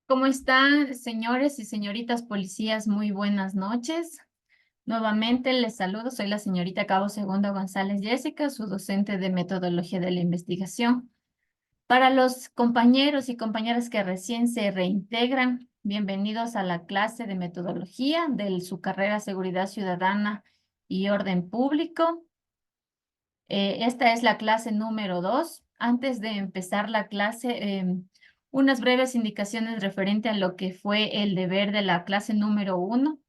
¿Cómo están, señores y señoritas policías? Muy buenas noches. Nuevamente les saludo. Soy la señorita Cabo Segunda González Jessica, su docente de metodología de la investigación. Para los compañeros y compañeras que recién se reintegran, bienvenidos a la clase de metodología de su carrera Seguridad Ciudadana y Orden Público. Esta es la clase número 2. Antes de empezar la clase, unas breves indicaciones referente a lo que fue el deber de la clase número 1.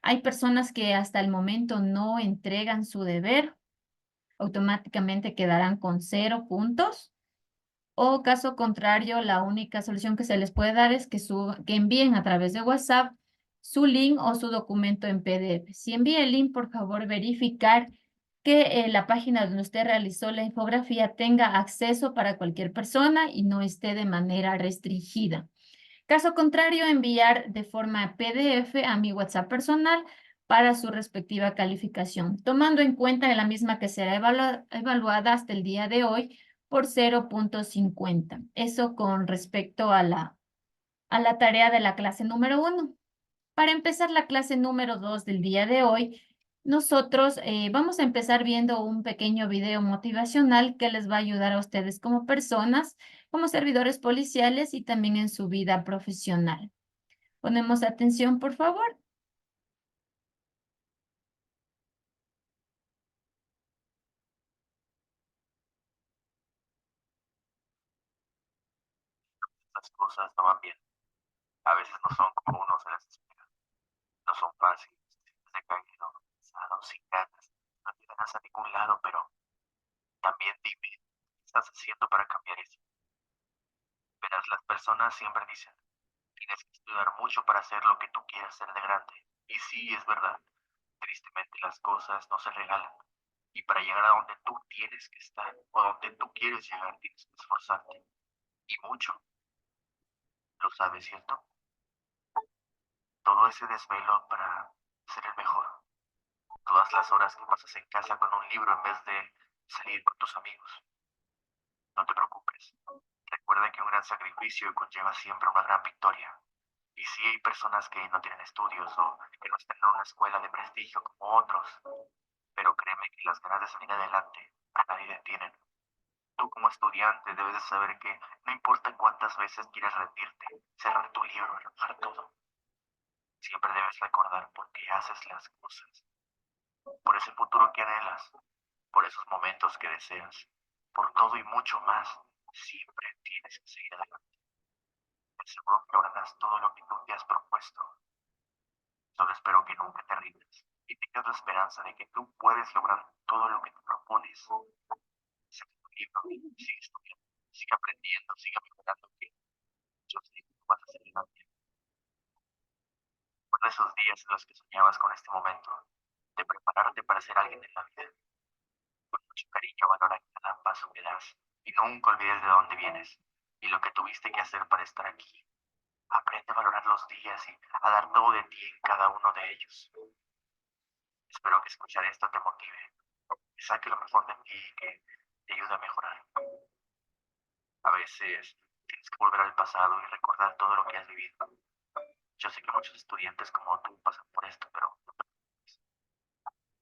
Hay personas que hasta el momento no entregan su deber, automáticamente quedarán con 0 puntos. O caso contrario, la única solución que se les puede dar es que envíen a través de WhatsApp su link o su documento en PDF. Si envía el link, por favor, verificar que la página donde usted realizó la infografía tenga acceso para cualquier persona y no esté de manera restringida. Caso contrario, enviar de forma PDF a mi WhatsApp personal para su respectiva calificación, tomando en cuenta la misma que será evaluada hasta el día de hoy por 0,50. Eso con respecto a la tarea de la clase número 1. Para empezar la clase número 2 del día de hoy, nosotros vamos a empezar viendo un pequeño video motivacional que les va a ayudar a ustedes como personas, como servidores policiales y también en su vida profesional. Ponemos atención, por favor. Las cosas no van bien. A veces no son como uno se las espera. No son fáciles. Te sientes decaído, cansado, sin ganas. No te ganas a ningún lado, pero también dime, ¿qué estás haciendo para cambiar eso? Verás, las personas siempre dicen, tienes que estudiar mucho para hacer lo que tú quieras ser de grande. Y sí, es verdad. Tristemente las cosas no se regalan. Y para llegar a donde tú tienes que estar o donde tú quieres llegar, tienes que esforzarte. Y mucho. ¿Lo sabes, cierto? Todo ese desvelo para ser el mejor. Todas las horas que pasas en casa con un libro en vez de salir con tus amigos. No te preocupes. Recuerda que un gran sacrificio conlleva siempre una gran victoria. Y sí hay personas que no tienen estudios o que no están en una escuela de prestigio como otros, pero créeme que las ganas de salir adelante a nadie detienen. Tú como estudiante debes de saber que no importa cuántas veces quieras rendirte, cerrar tu libro, arrojar todo, siempre debes recordar por qué haces las cosas, por ese futuro que anhelas, por esos momentos que deseas, por todo y mucho más, siempre tienes que seguir adelante. Seguro que lograrás todo lo que tú te has propuesto. Solo espero que nunca te rindas y tengas la esperanza de que tú puedes lograr todo lo que te propones. Saca tu libro, sigue estudiando, sigue aprendiendo, sigue mejorando, que yo sé que tú vas a salir bien. Por esos días en los que soñabas con este momento, de prepararte para ser alguien en la vida, con mucho cariño valora cada paso que das y nunca olvides de dónde vienes y lo que tuviste que hacer para estar aquí. Aprende a valorar los días y a dar todo de ti en cada uno de ellos. Espero que escuchar esto te motive, que saque lo mejor de ti y que te ayude a mejorar. A veces tienes que volver al pasado y recordar todo lo que has vivido. Yo sé que muchos estudiantes como tú pasan por esto, pero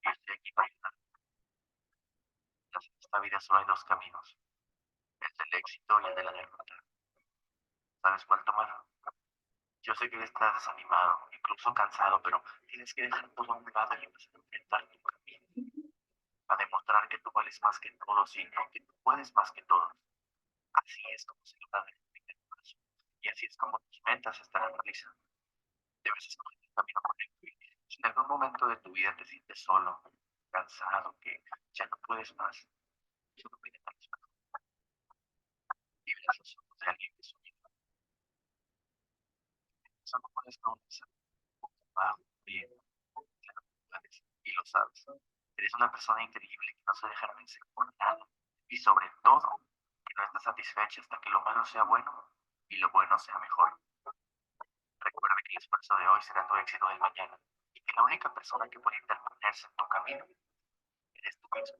yo estoy aquí para ayudar. En esta vida solo hay dos caminos, el del éxito y el de la derrota. ¿Sabes cuál tomar? Yo sé que estás desanimado, incluso cansado, pero tienes que dejar todo a un lado y empezar a enfrentar tu camino, a demostrar que tú vales más que todos y no que tú puedes más que todos. Así es como se logra el primer paso. Y así es como tus metas se estarán realizando. Debes escoger el camino correcto. Y si en algún momento de tu vida te sientes solo, cansado, que ya no puedes más, solo pide a los y verás los ojos de alguien que sueña. Solo puedes comenzar bajo, bien, y lo sabes. Eres una persona increíble que no se dejará vencer por nada. Y sobre todo, que no estás satisfecha hasta que lo malo sea bueno y lo bueno sea mejor. Recuerda que el esfuerzo de hoy será tu éxito del mañana y que la única persona que puede interponerse en tu camino eres tú mismo.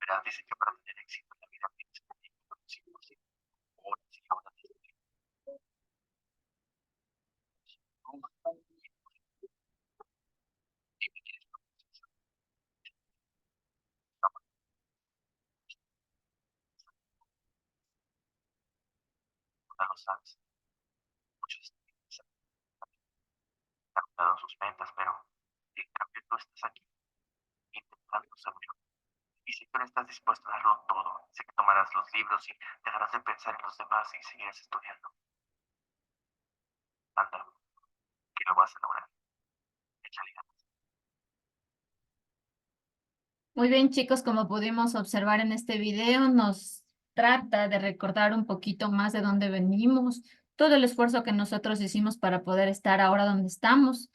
Verás, dice que para tener éxito en la vida tienes que tener conocimiento, horas y horas de estudio. ya lo sabes. Muchos han dado sus metas, pero en cambio tú estás aquí intentando ser mejor. Y si tú no estás dispuesto a darlo todo, sé que tomarás los libros y dejarás de pensar en los demás y seguirás estudiando. Anda, que lo vas a lograr. Échale ganas. Muy bien, chicos, como pudimos observar en este video, nos trata de recordar un poquito más de dónde venimos, todo el esfuerzo que nosotros hicimos para poder estar ahora donde estamos,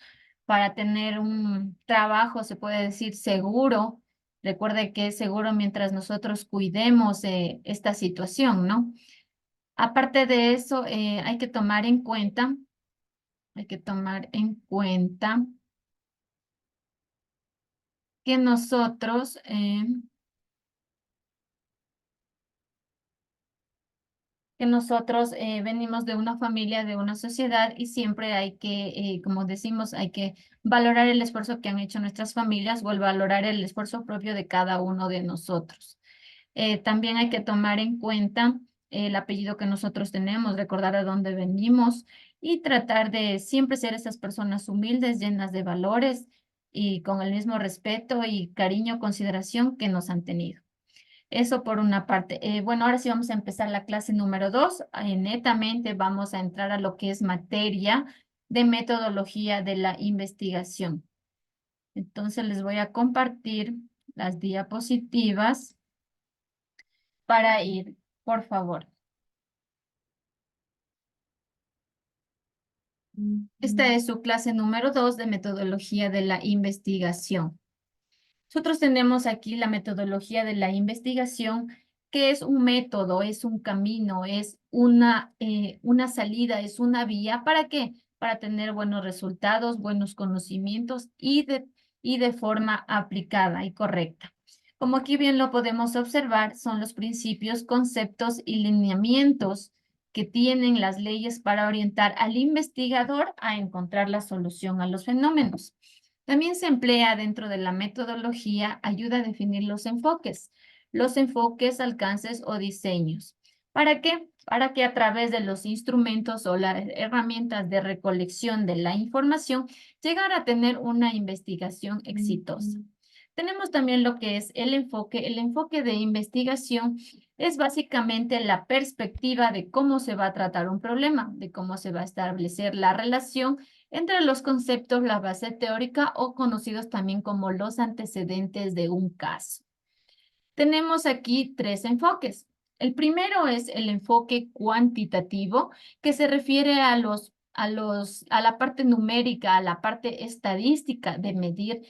para tener un trabajo, se puede decir, seguro. Recuerde que es seguro mientras nosotros cuidemos esta situación, ¿no? Aparte de eso, hay que tomar en cuenta que nosotros venimos de una familia, de una sociedad y siempre hay que, como decimos, hay que valorar el esfuerzo que han hecho nuestras familias o el valorar el esfuerzo propio de cada uno de nosotros. También hay que tomar en cuenta el apellido que nosotros tenemos, recordar de dónde venimos y tratar de siempre ser esas personas humildes, llenas de valores y con el mismo respeto y cariño, consideración que nos han tenido. Eso por una parte. Bueno, ahora sí vamos a empezar la clase número 2. Netamente vamos a entrar a lo que es materia de metodología de la investigación. Entonces les voy a compartir las diapositivas para ir, por favor. Esta es su clase número 2 de metodología de la investigación. Nosotros tenemos aquí la metodología de la investigación, que es un método, es un camino, es una salida, es una vía. ¿Para qué? Para tener buenos resultados, buenos conocimientos y de forma aplicada y correcta. Como aquí bien lo podemos observar, son los principios, conceptos y lineamientos que tienen las leyes para orientar al investigador a encontrar la solución a los fenómenos. También se emplea dentro de la metodología, ayuda a definir los enfoques, alcances o diseños. ¿Para qué? Para que a través de los instrumentos o las herramientas de recolección de la información, llegar a tener una investigación exitosa. Tenemos también lo que es el enfoque. El enfoque de investigación es básicamente la perspectiva de cómo se va a tratar un problema, de cómo se va a establecer la relación entre los conceptos, la base teórica o conocidos también como los antecedentes de un caso. Tenemos aquí tres enfoques. El primero es el enfoque cuantitativo, que se refiere a la parte numérica, a la parte estadística de medir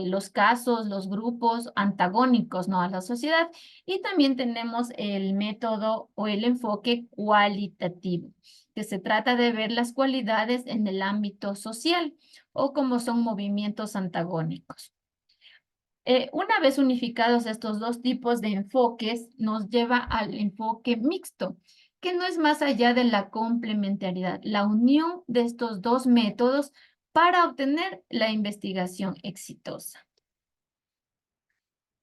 los casos, los grupos antagónicos, ¿no?, a la sociedad. Y también tenemos el método o el enfoque cualitativo, que se trata de ver las cualidades en el ámbito social o como son movimientos antagónicos. Una vez unificados estos dos tipos de enfoques, nos lleva al enfoque mixto, que no es más allá de la complementariedad, la unión de estos dos métodos para obtener la investigación exitosa.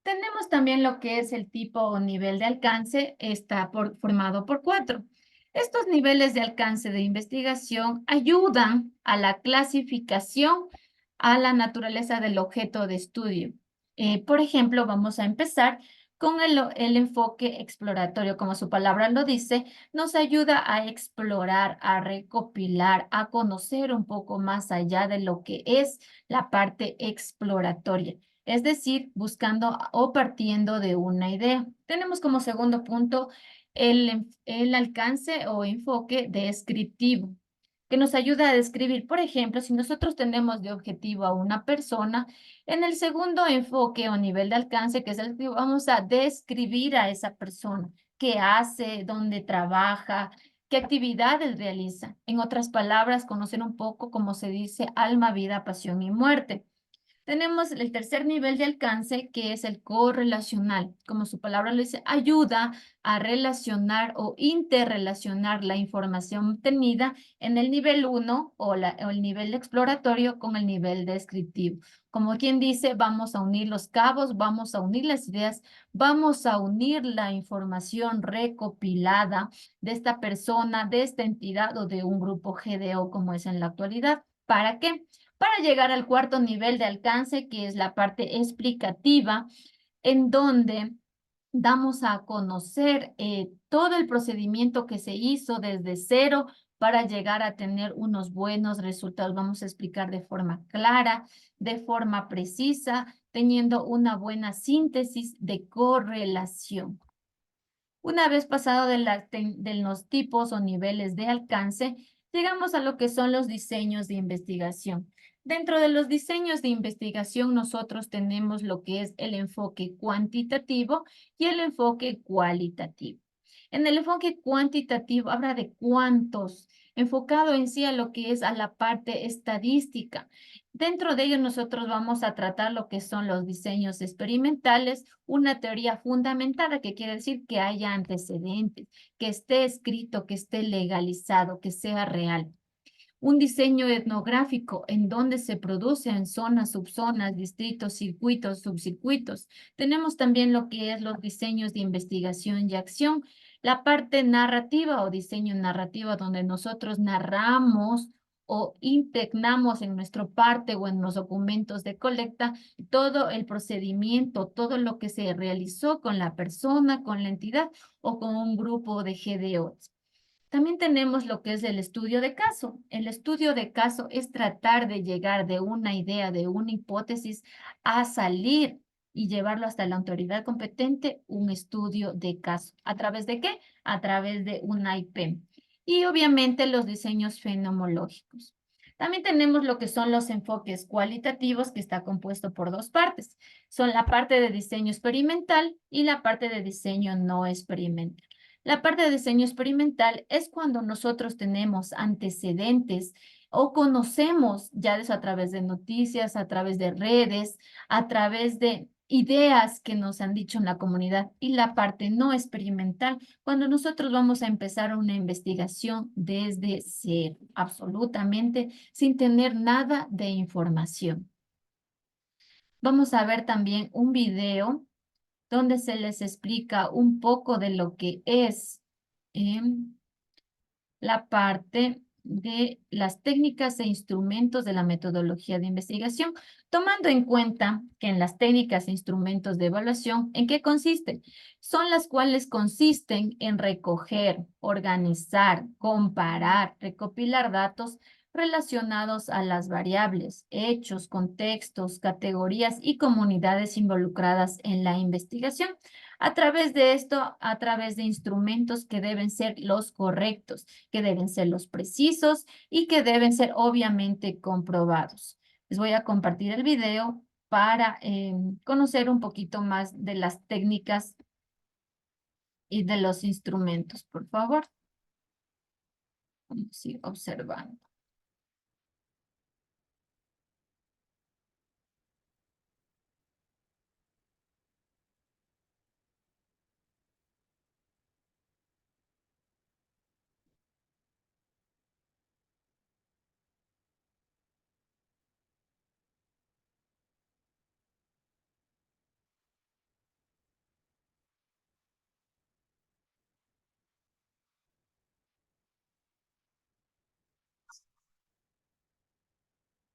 Tenemos también lo que es el tipo o nivel de alcance, está formado por 4. Estos niveles de alcance de investigación ayudan a la clasificación a la naturaleza del objeto de estudio. Por ejemplo, vamos a empezar con el enfoque exploratorio, como su palabra lo dice, nos ayuda a explorar, a recopilar, a conocer un poco más allá de lo que es la parte exploratoria, es decir, buscando o partiendo de una idea. Tenemos como segundo punto el alcance o enfoque descriptivo, que nos ayuda a describir, por ejemplo, si nosotros tenemos de objetivo a una persona, en el segundo enfoque o nivel de alcance, que es el que vamos a describir a esa persona, qué hace, dónde trabaja, qué actividades realiza. En otras palabras, conocer un poco, como se dice, alma, vida, pasión y muerte. Tenemos el tercer nivel de alcance, que es el correlacional. Como su palabra lo dice, ayuda a relacionar o interrelacionar la información obtenida en el nivel 1 o el nivel exploratorio con el nivel descriptivo. Como quien dice, vamos a unir los cabos, vamos a unir las ideas, vamos a unir la información recopilada de esta persona, de esta entidad o de un grupo GDO como es en la actualidad. ¿Para qué? Para llegar al cuarto nivel de alcance, que es la parte explicativa, en donde damos a conocer todo el procedimiento que se hizo desde cero para llegar a tener unos buenos resultados. Vamos a explicar de forma clara, de forma precisa, teniendo una buena síntesis de correlación. Una vez pasado de los tipos o niveles de alcance, llegamos a lo que son los diseños de investigación. Dentro de los diseños de investigación, nosotros tenemos lo que es el enfoque cuantitativo y el enfoque cualitativo. En el enfoque cuantitativo habla de cuántos, enfocado en sí a lo que es a la parte estadística. Dentro de ello nosotros vamos a tratar lo que son los diseños experimentales, una teoría fundamentada, que quiere decir que haya antecedentes, que esté escrito, que esté legalizado, que sea real. Un diseño etnográfico en donde se produce en zonas, subzonas, distritos, circuitos, subcircuitos. Tenemos también lo que es los diseños de investigación y acción, la parte narrativa o diseño narrativo donde nosotros narramos o impregnamos en nuestra parte o en los documentos de colecta todo el procedimiento, todo lo que se realizó con la persona, con la entidad o con un grupo de GDOs. También tenemos lo que es el estudio de caso. El estudio de caso es tratar de llegar de una idea, de una hipótesis, a salir y llevarlo hasta la autoridad competente, un estudio de caso. ¿A través de qué? A través de una IP. Y obviamente los diseños fenomenológicos. También tenemos lo que son los enfoques cualitativos, que está compuesto por dos partes. Son la parte de diseño experimental y la parte de diseño no experimental. La parte de diseño experimental es cuando nosotros tenemos antecedentes o conocemos ya de eso a través de noticias, a través de redes, a través de ideas que nos han dicho en la comunidad. Y la parte no experimental, cuando nosotros vamos a empezar una investigación desde cero, absolutamente sin tener nada de información. Vamos a ver también un video donde se les explica un poco de lo que es la parte de las técnicas e instrumentos de la metodología de investigación, tomando en cuenta que en las técnicas e instrumentos de evaluación, ¿en qué consisten? Son las cuales consisten en recoger, organizar, comparar, recopilar datos relacionados a las variables, hechos, contextos, categorías y comunidades involucradas en la investigación. A través de esto, a través de instrumentos que deben ser los correctos, que deben ser los precisos y que deben ser obviamente comprobados. Les voy a compartir el video para conocer un poquito más de las técnicas y de los instrumentos, por favor. Vamos a ir observando.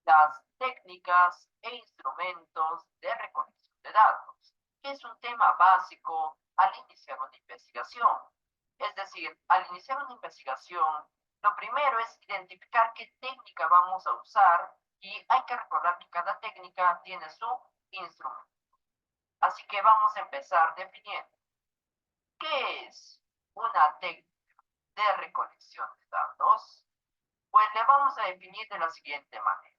Las técnicas e instrumentos de recolección de datos, que es un tema básico al iniciar una investigación. Es decir, al iniciar una investigación, lo primero es identificar qué técnica vamos a usar y hay que recordar que cada técnica tiene su instrumento. Así que vamos a empezar definiendo qué es una técnica de recolección de datos. Pues le vamos a definir de la siguiente manera.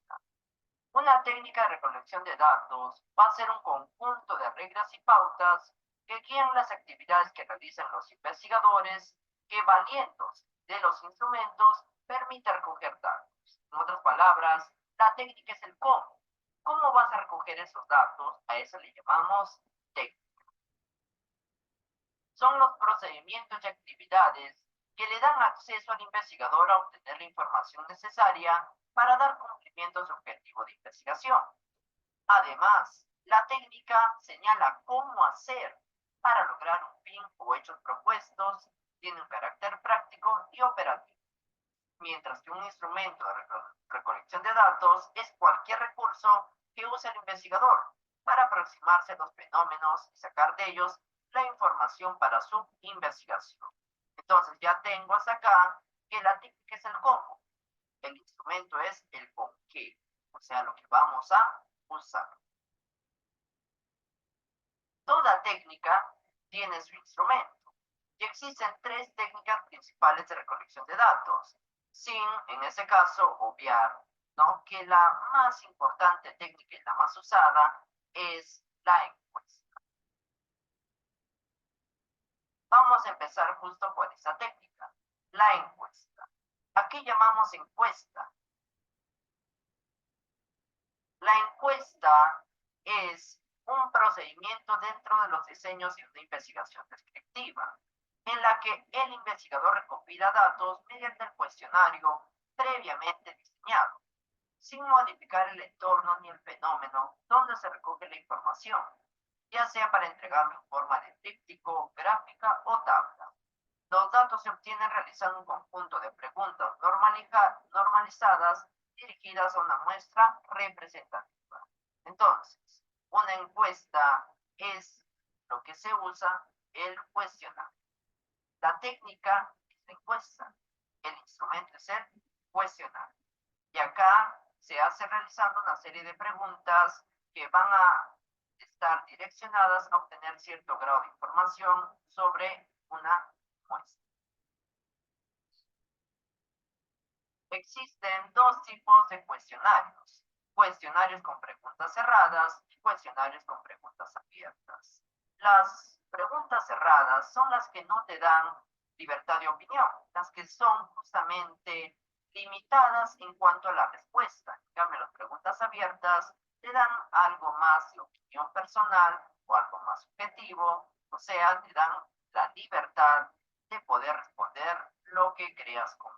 Una técnica de recolección de datos va a ser un conjunto de reglas y pautas que guían las actividades que realizan los investigadores, que valiéndose de los instrumentos permite recoger datos. En otras palabras, la técnica es el cómo. ¿Cómo vas a recoger esos datos? A eso le llamamos técnica. Son los procedimientos y actividades que le dan acceso al investigador a obtener la información necesaria para dar cumplimiento a su objetivo de investigación. Además, la técnica señala cómo hacer para lograr un fin o hechos propuestos, tiene un carácter práctico y operativo, mientras que un instrumento de recolección de datos es cualquier recurso que use el investigador para aproximarse a los fenómenos y sacar de ellos la información para su investigación. Entonces ya tengo hasta acá que la técnica es el cómo, el instrumento es el con qué, o sea, lo que vamos a usar. Toda técnica tiene su instrumento y existen tres técnicas principales de recolección de datos, sin, en ese caso, obviar, ¿no?, que la más importante técnica y la más usada es la encuesta. Vamos a empezar justo por esa técnica, la encuesta. ¿A qué llamamos encuesta? La encuesta es un procedimiento dentro de los diseños y una investigación descriptiva, en la que el investigador recopila datos mediante el cuestionario previamente diseñado, sin modificar el entorno ni el fenómeno donde se recoge la información, ya sea para entregarlo en forma de tríptico, gráfica o tabla. Los datos se obtienen realizando un conjunto de preguntas normalizadas dirigidas a una muestra representativa. Entonces, una encuesta es lo que se usa el cuestionario. La técnica es la encuesta, el instrumento es el cuestionario. Y acá se hace realizando una serie de preguntas que van a estar direccionadas a obtener cierto grado de información sobre una muestra. Existen dos tipos de cuestionarios: cuestionarios con preguntas cerradas y cuestionarios con preguntas abiertas. Las preguntas cerradas son las que no te dan libertad de opinión, las que son justamente limitadas en cuanto a la respuesta. En cambio, las preguntas abiertas te dan algo más de opinión personal o algo más subjetivo, o sea, te dan la libertad de poder responder lo que creas con.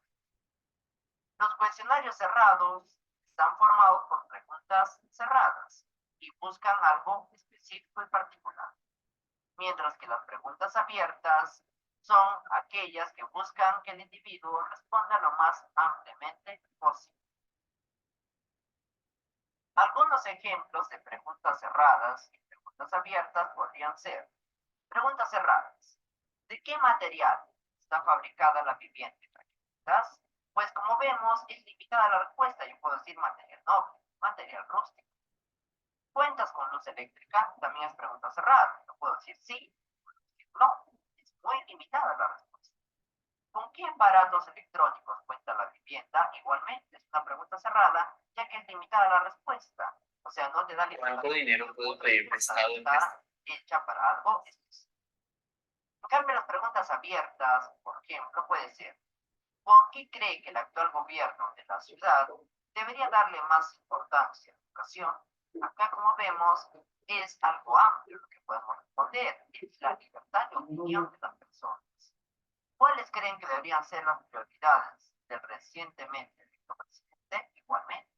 Los cuestionarios cerrados están formados por preguntas cerradas y buscan algo específico y particular, mientras que las preguntas abiertas son aquellas que buscan que el individuo responda lo más ampliamente posible. Algunos ejemplos de preguntas cerradas y preguntas abiertas podrían ser: preguntas cerradas: ¿de qué material está fabricada la vivienda? Pues como vemos, es limitada la respuesta. Yo puedo decir material noble, material rústico. ¿Cuentas con luz eléctrica? También es pregunta cerrada. Yo puedo decir sí, puedo decir no. Es muy limitada la respuesta. ¿Con qué aparatos electrónicos cuenta la vivienda? Igualmente, es una pregunta cerrada, ya que es limitada la respuesta. O sea, no te da libertad. ¿Cuánto dinero puedo pedir prestado? Está hecha para algo específico. En cambio, las preguntas abiertas, por ejemplo, puede ser: ¿por qué cree que el actual gobierno de la ciudad debería darle más importancia a la educación? Acá, como vemos, es algo amplio lo que podemos responder, es la libertad de opinión de las personas. ¿Cuáles creen que deberían ser las prioridades del recientemente electo presidente? Igualmente.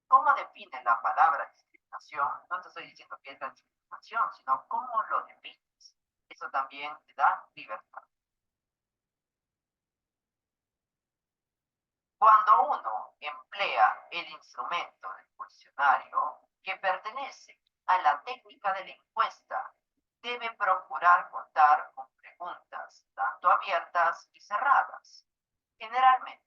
¿Cómo define la palabra discriminación? No te estoy diciendo que es la discriminación, sino cómo lo defines. Eso también te da libertad. Cuando uno emplea el instrumento del cuestionario, que pertenece a la técnica de la encuesta, debe procurar contar con preguntas tanto abiertas y cerradas. Generalmente,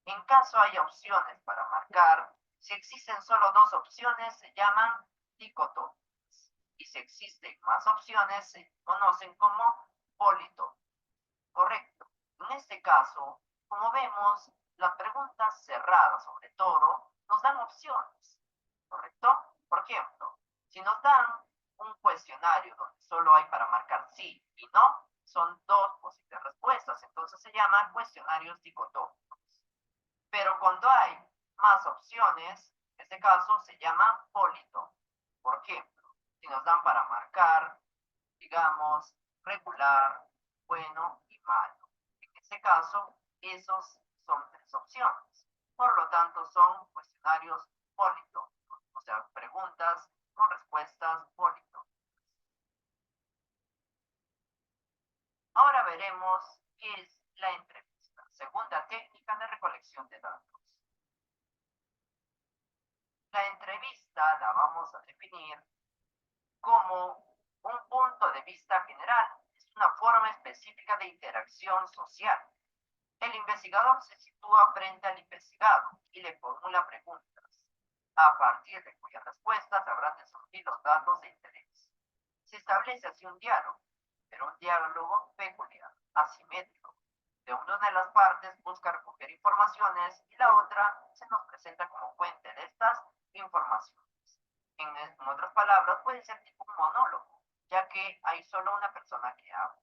en caso haya opciones para marcar, si existen solo dos opciones se llaman dicotomías, y si existen más opciones se conocen como politómicas. Correcto. En este caso, como vemos, las preguntas cerradas, sobre todo, nos dan opciones. ¿Correcto? Por ejemplo, si nos dan un cuestionario donde solo hay para marcar sí y no, son dos posibles respuestas, entonces se llaman cuestionarios dicotómicos. Pero cuando hay más opciones, En este caso se llama politono. Por ejemplo, si nos dan para marcar, digamos, regular, bueno y malo. En este caso, esos son tres opciones. Por lo tanto, son cuestionarios politónicos, o sea, preguntas con respuestas politónicas. Ahora veremos qué es la entrevista, segunda técnica de recolección de datos. La entrevista la vamos a definir como un punto de vista general. Es una forma específica de interacción social. El investigador se sitúa frente al investigado y le formula preguntas, a partir de cuyas respuestas habrán de surgir los datos de interés. Se establece así un diálogo, pero un diálogo peculiar, asimétrico. De una de las partes busca recoger informaciones y la otra se nos presenta como fuente de estas informaciones. En otras palabras, puede ser tipo un monólogo, ya que hay solo una persona que habla.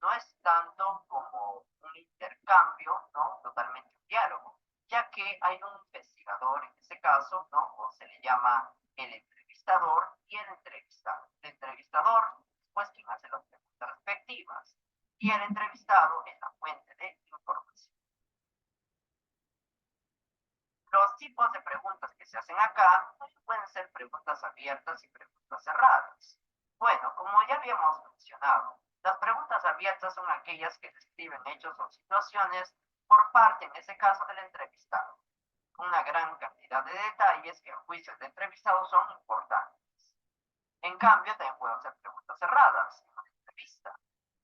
No es tanto como un intercambio, ¿no? Totalmente un diálogo, ya que hay un investigador en este caso, ¿no? O se le llama el entrevistador y el entrevistado. El entrevistador, pues, quien hace las preguntas respectivas, y el entrevistado es la fuente de información. Los tipos de preguntas que se hacen acá pueden ser preguntas abiertas y preguntas cerradas. Bueno, como ya habíamos mencionado, las preguntas abiertas son aquellas que describen hechos o situaciones por parte, en ese caso, del entrevistado. Una gran cantidad de detalles que, a juicio del entrevistado, son importantes. En cambio, también pueden ser preguntas cerradas en una entrevista,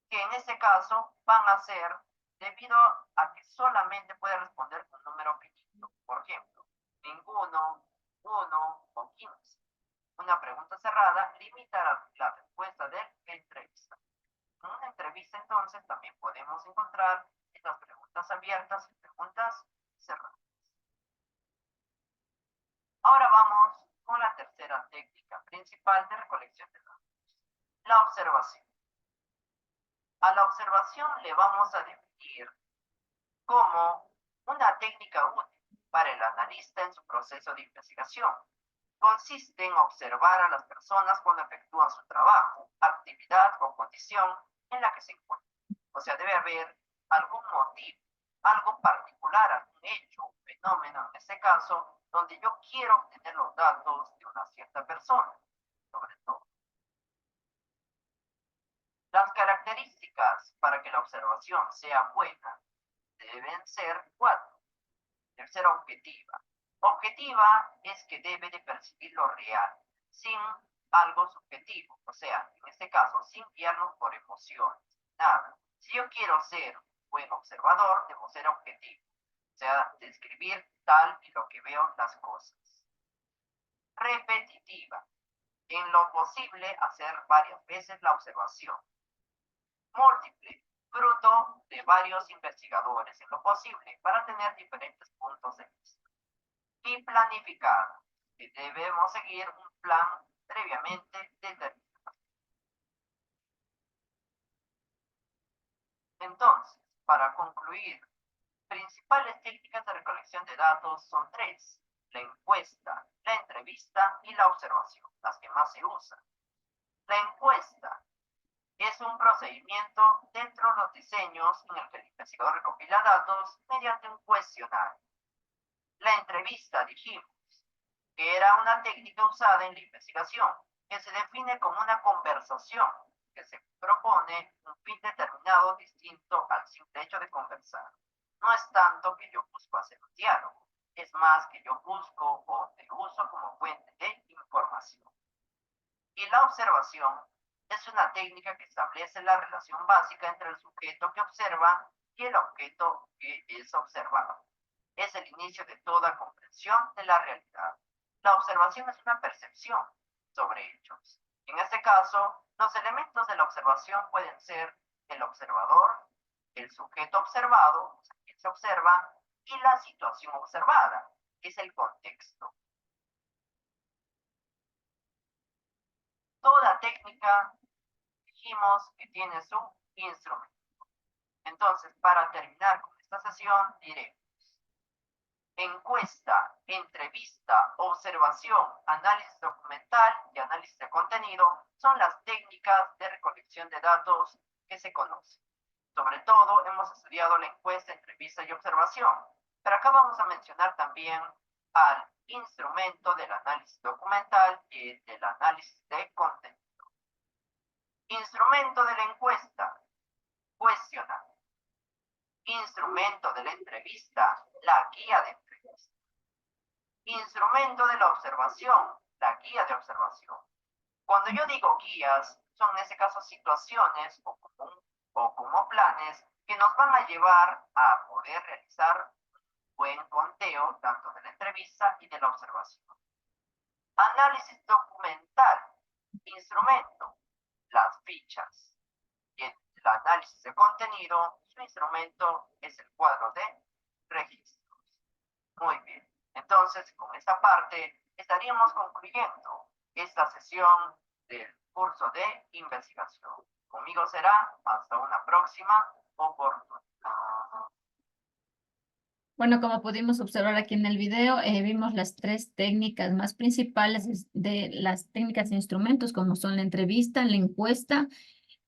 que en este caso van a ser debido a que solamente puede responder un número finito. Por ejemplo, ninguno, uno o 15. Una pregunta cerrada limitará la respuesta del entrevista. En una entrevista, entonces, también podemos encontrar estas preguntas abiertas y preguntas cerradas. Ahora vamos con la tercera técnica principal de recolección de datos, la observación. A la observación le vamos a definir como una técnica útil para el analista en su proceso de investigación. Consiste en observar a las personas cuando efectúan su trabajo, actividad o condición en la que se encuentran. O sea, debe haber algún motivo, algo particular, algún hecho, un fenómeno, en este caso, donde yo quiero obtener los datos de una cierta persona, sobre todo. Las características para que la observación sea buena deben ser cuatro. Debe ser objetiva. Objetiva es que debe de percibir lo real, sin algo subjetivo, o sea, en este caso, sin guiarnos por emociones, nada. Si yo quiero ser un buen observador, debo ser objetivo, o sea, describir tal y lo que veo las cosas. Repetitiva, en lo posible hacer varias veces la observación. Múltiple, fruto de varios investigadores en lo posible para tener diferentes puntos de vista. Y planificada, que debemos seguir un plan previamente determinado. Entonces, para concluir, principales técnicas de recolección de datos son tres: la encuesta, la entrevista y la observación, las que más se usan. La encuesta es un procedimiento dentro de los diseños en el que el investigador recopila datos mediante un cuestionario. La entrevista, dijimos, que era una técnica usada en la investigación, que se define como una conversación, que se propone un fin determinado distinto al simple hecho de conversar. No es tanto que yo busco hacer un diálogo, es más que yo busco o te uso como fuente de información. Y la observación es una técnica que establece la relación básica entre el sujeto que observa y el objeto que es observado. Es el inicio de toda comprensión de la realidad. La observación es una percepción sobre hechos. En este caso, los elementos de la observación pueden ser el observador, el sujeto observado, o sea, quien se observa, y la situación observada, que es el contexto. Toda técnica, dijimos, que tiene su instrumento. Entonces, para terminar con esta sesión, diré: encuesta, entrevista, observación, análisis documental y análisis de contenido son las técnicas de recolección de datos que se conocen. Sobre todo hemos estudiado la encuesta, entrevista y observación, pero acá vamos a mencionar también al instrumento del análisis documental y del análisis de contenido. Instrumento de la encuesta, cuestionario. Instrumento de la entrevista, la guía de entrevista. Instrumento de la observación, la guía de observación. Cuando yo digo guías, son en este caso situaciones o como planes que nos van a llevar a poder realizar un buen conteo tanto de la entrevista y de la observación. Análisis documental, instrumento, las fichas. Y el análisis de contenido, su instrumento es el cuadro de registros. Muy bien, entonces con esta parte estaríamos concluyendo esta sesión del curso de investigación. Conmigo será hasta una próxima oportunidad. Bueno, como pudimos observar aquí en el video, vimos las tres técnicas más principales de las técnicas de instrumentos, como son la entrevista, la encuesta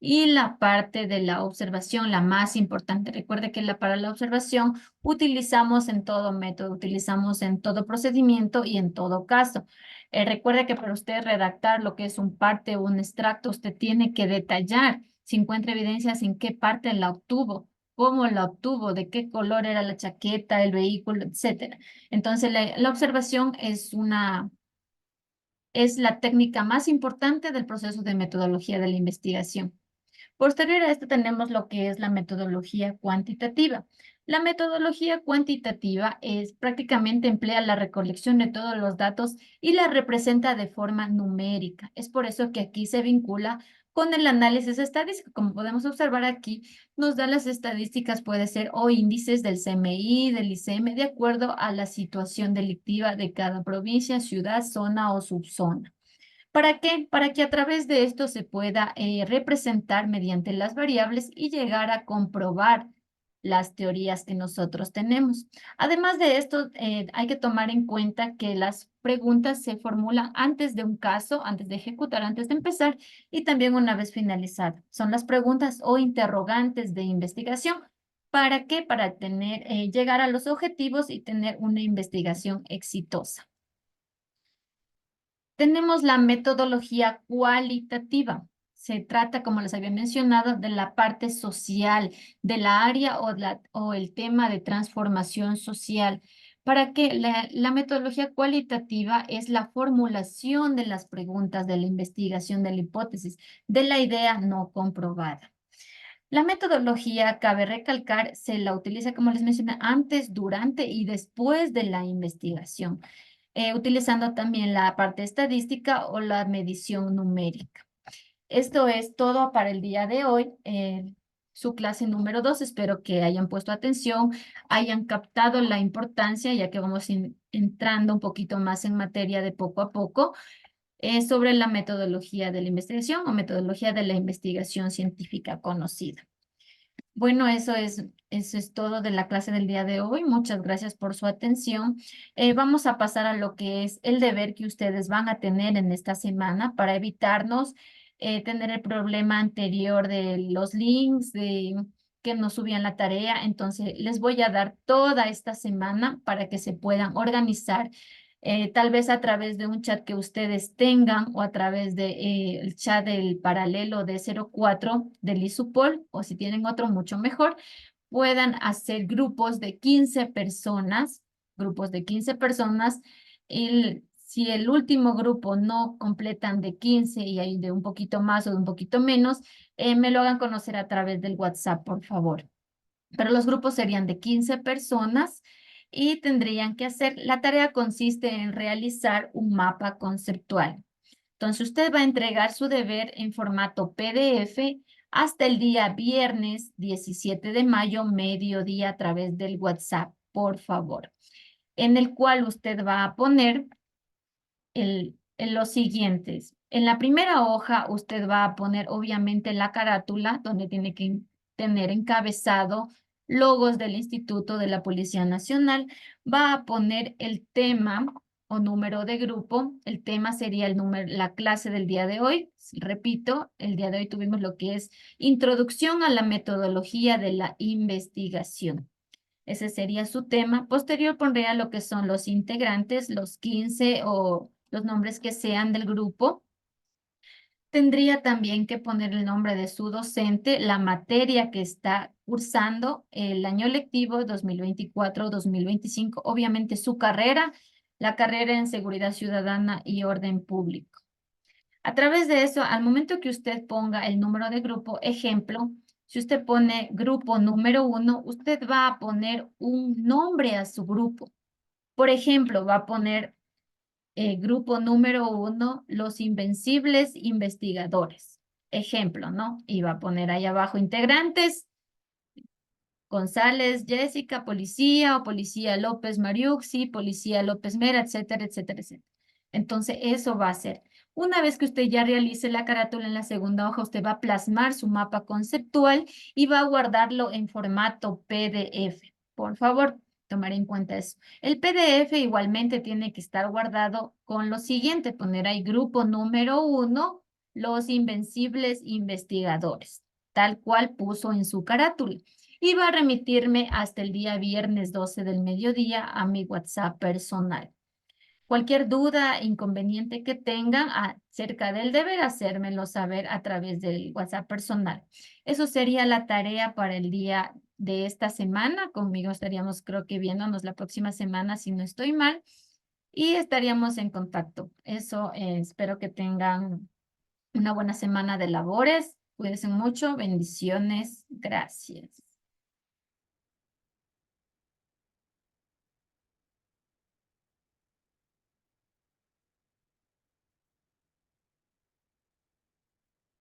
y la parte de la observación, la más importante. Recuerde que para la observación utilizamos en todo método, utilizamos en todo procedimiento y en todo caso. Recuerde que para usted redactar lo que es un parte o un extracto, usted tiene que detallar si encuentra evidencias en qué parte la obtuvo, cómo la obtuvo, de qué color era la chaqueta, el vehículo, etcétera. Entonces, la observación es la técnica más importante del proceso de metodología de la investigación. Posterior a esto tenemos lo que es la metodología cuantitativa. La metodología cuantitativa prácticamente emplea la recolección de todos los datos y la representa de forma numérica. Es por eso que aquí se vincula con el análisis estadístico. Como podemos observar aquí, nos da las estadísticas, puede ser o índices del CMI, del ICM, de acuerdo a la situación delictiva de cada provincia, ciudad, zona o subzona. ¿Para qué? Para que a través de esto se pueda representar mediante las variables y llegar a comprobar las teorías que nosotros tenemos. Además de esto, hay que tomar en cuenta que las preguntas se formulan antes de un caso, antes de ejecutar, antes de empezar y también una vez finalizada. Son las preguntas o interrogantes de investigación. ¿Para qué? Para llegar a los objetivos y tener una investigación exitosa. Tenemos la metodología cualitativa. Se trata, como les había mencionado, de la parte social, de la área o el tema de transformación social. Para que la metodología cualitativa es la formulación de las preguntas de la investigación de la hipótesis, de la idea no comprobada. La metodología, cabe recalcar, se la utiliza, como les mencioné, antes, durante y después de la investigación, utilizando también la parte estadística o la medición numérica. Esto es todo para el día de hoy. Su clase número 2, espero que hayan puesto atención, hayan captado la importancia, ya que vamos entrando un poquito más en materia de poco a poco, sobre la metodología de la investigación o metodología de la investigación científica conocida. Bueno, eso es todo de la clase del día de hoy. Muchas gracias por su atención. Vamos a pasar a lo que es el deber que ustedes van a tener en esta semana para evitarnos tener el problema anterior de los links, de que nos subían la tarea. Entonces, les voy a dar toda esta semana para que se puedan organizar, tal vez a través de un chat que ustedes tengan o a través de, el chat del paralelo de 04 del ISUPOL, o si tienen otro mucho mejor, puedan hacer grupos de 15 personas. Si el último grupo no completan de 15 y hay de un poquito más o de un poquito menos, me lo hagan conocer a través del WhatsApp, por favor. Pero los grupos serían de 15 personas y tendrían que hacer, la tarea consiste en realizar un mapa conceptual. Entonces usted va a entregar su deber en formato PDF hasta el día viernes 17 de mayo, mediodía, a través del WhatsApp, por favor, en el cual usted va a poner en los siguientes. En la primera hoja usted va a poner obviamente la carátula, donde tiene que tener encabezado logos del Instituto de la Policía Nacional, va a poner el tema o número de grupo. El tema sería el número, la clase del día de hoy. Repito, el día de hoy tuvimos lo que es Introducción a la metodología de la investigación. Ese sería su tema. Posterior pondría lo que son los integrantes, los 15 o los nombres que sean del grupo. Tendría también que poner el nombre de su docente, la materia que está cursando, el año lectivo 2024-2025, obviamente su carrera, la carrera en seguridad ciudadana y orden público. A través de eso, al momento que usted ponga el número de grupo, ejemplo, si usted pone grupo número 1, usted va a poner un nombre a su grupo. Por ejemplo, va a poner grupo número 1, los invencibles investigadores. Ejemplo, ¿no? Y va a poner ahí abajo integrantes, González, Jessica, policía o policía López Mariuxi, policía López Mera, etcétera, etcétera, etcétera. Entonces, eso va a ser. Una vez que usted ya realice la carátula en la segunda hoja, usted va a plasmar su mapa conceptual y va a guardarlo en formato PDF. Por favor, tomar en cuenta eso. El PDF igualmente tiene que estar guardado con lo siguiente, poner ahí grupo número 1, los invencibles investigadores, tal cual puso en su carátula y va a remitirme hasta el día viernes 12 del mediodía a mi WhatsApp personal. Cualquier duda, inconveniente que tengan acerca del deber, hacérmelo saber a través del WhatsApp personal. Eso sería la tarea para el día de esta semana. Conmigo estaríamos, creo que viéndonos la próxima semana, si no estoy mal, y estaríamos en contacto. Eso, espero que tengan una buena semana de labores. Cuídense mucho. Bendiciones. Gracias.